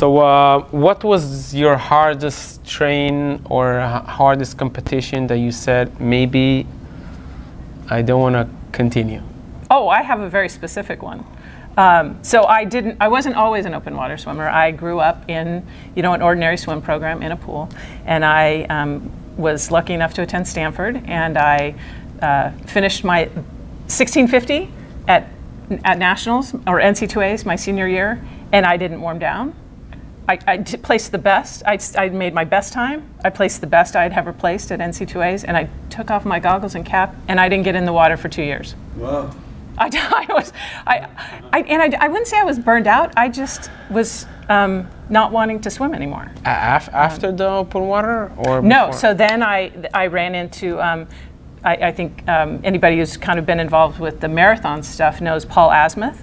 So what was your hardest train or hardest competition that you said, maybe I don't want to continue? Oh, I have a very specific one. So I wasn't always an open water swimmer. I grew up in, an ordinary swim program in a pool, and I was lucky enough to attend Stanford, and I finished my 1650 at nationals or NC2As my senior year, and I didn't warm down. I placed the best. I made my best time. I placed the best I had ever placed at NC2As, and I took off my goggles and cap, and I didn't get in the water for 2 years. Wow. I wouldn't say I was burned out. I just was not wanting to swim anymore. After the open water, or no? before? So then I ran into. I think anybody who's kind of been involved with the marathon stuff knows Paul Asmuth.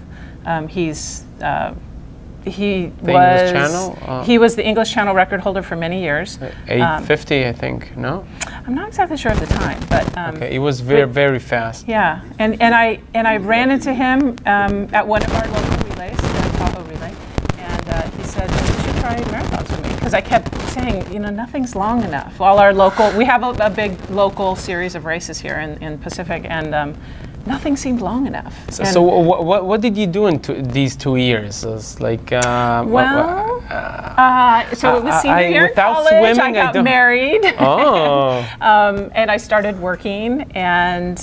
He was the English Channel record holder for many years. 850, I think. No, I'm not exactly sure of the time, but okay, it was very fast. Yeah, and I ran into him at one of our local relays, the Tahoe relay, and he said, "You should try marathons with me," because I kept saying, nothing's long enough. While we have a big local series of races here in Pacific, and nothing seemed long enough. So what did you do in these 2 years? It was like so it was senior year in college. Swimming, I got married. Oh. And I started working, and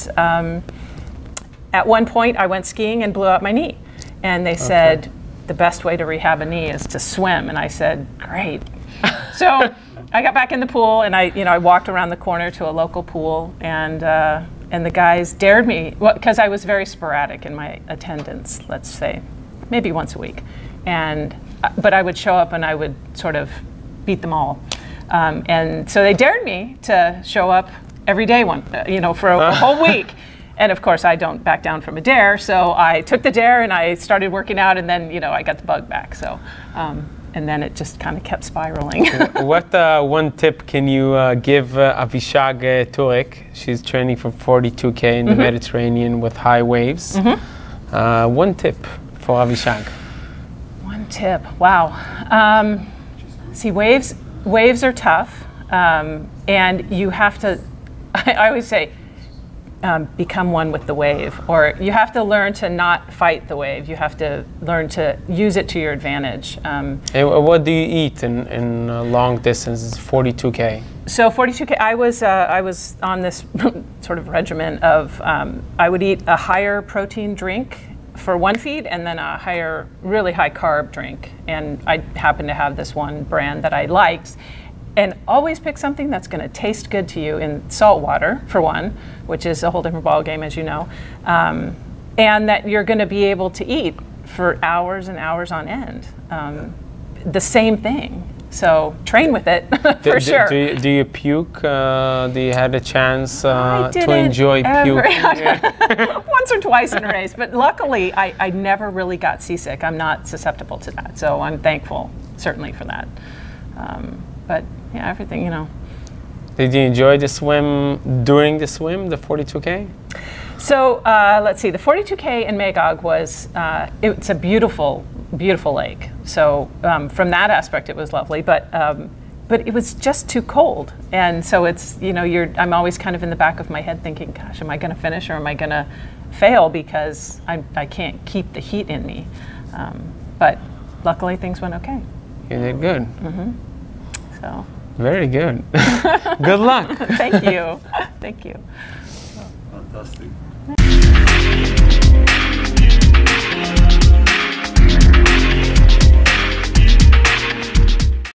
at one point I went skiing and blew out my knee, and they said the best way to rehab a knee is to swim, and I said great. So I got back in the pool, and I walked around the corner to a local pool, and the guys dared me, because I was very sporadic in my attendance, let's say, maybe once a week. But I would show up and I would sort of beat them all. And so they dared me to show up every day for a whole week. And of course, I don't back down from a dare. So I took the dare and I started working out, and then, I got the bug back. So. And then it just kind of kept spiraling. What one tip can you give Avishag Turek? She's training for 42K in the Mediterranean with high waves. One tip for Avishag. One tip, wow. See, waves are tough, and you have to, I always say, become one with the wave, or you have to learn to not fight the wave. You have to learn to use it to your advantage. And what do you eat in long distance? 42K. So 42K, I was on this sort of regimen of I would eat a higher protein drink for one feed, and then a really high carb drink. And I happened to have this one brand that I liked. And always pick something that's going to taste good to you in salt water, for one, which is a whole different ball game, as you know, and that you're going to be able to eat for hours and hours on end. The same thing. So train with it, for sure. Do you puke? Do you had a chance to enjoy puke? Once or twice in a race, but luckily I never really got seasick. I'm not susceptible to that, so I'm thankful, certainly, for that. But yeah, everything, Did you enjoy the swim during the swim, the 42K? So let's see, the 42K in Magog was, it's a beautiful, beautiful lake. So from that aspect, it was lovely, but it was just too cold. And so it's, I'm always kind of in the back of my head thinking, gosh, am I going to finish or am I going to fail, because I can't keep the heat in me. But luckily things went okay. You did good. So. Very good. Good luck. Thank you. Thank you. Fantastic.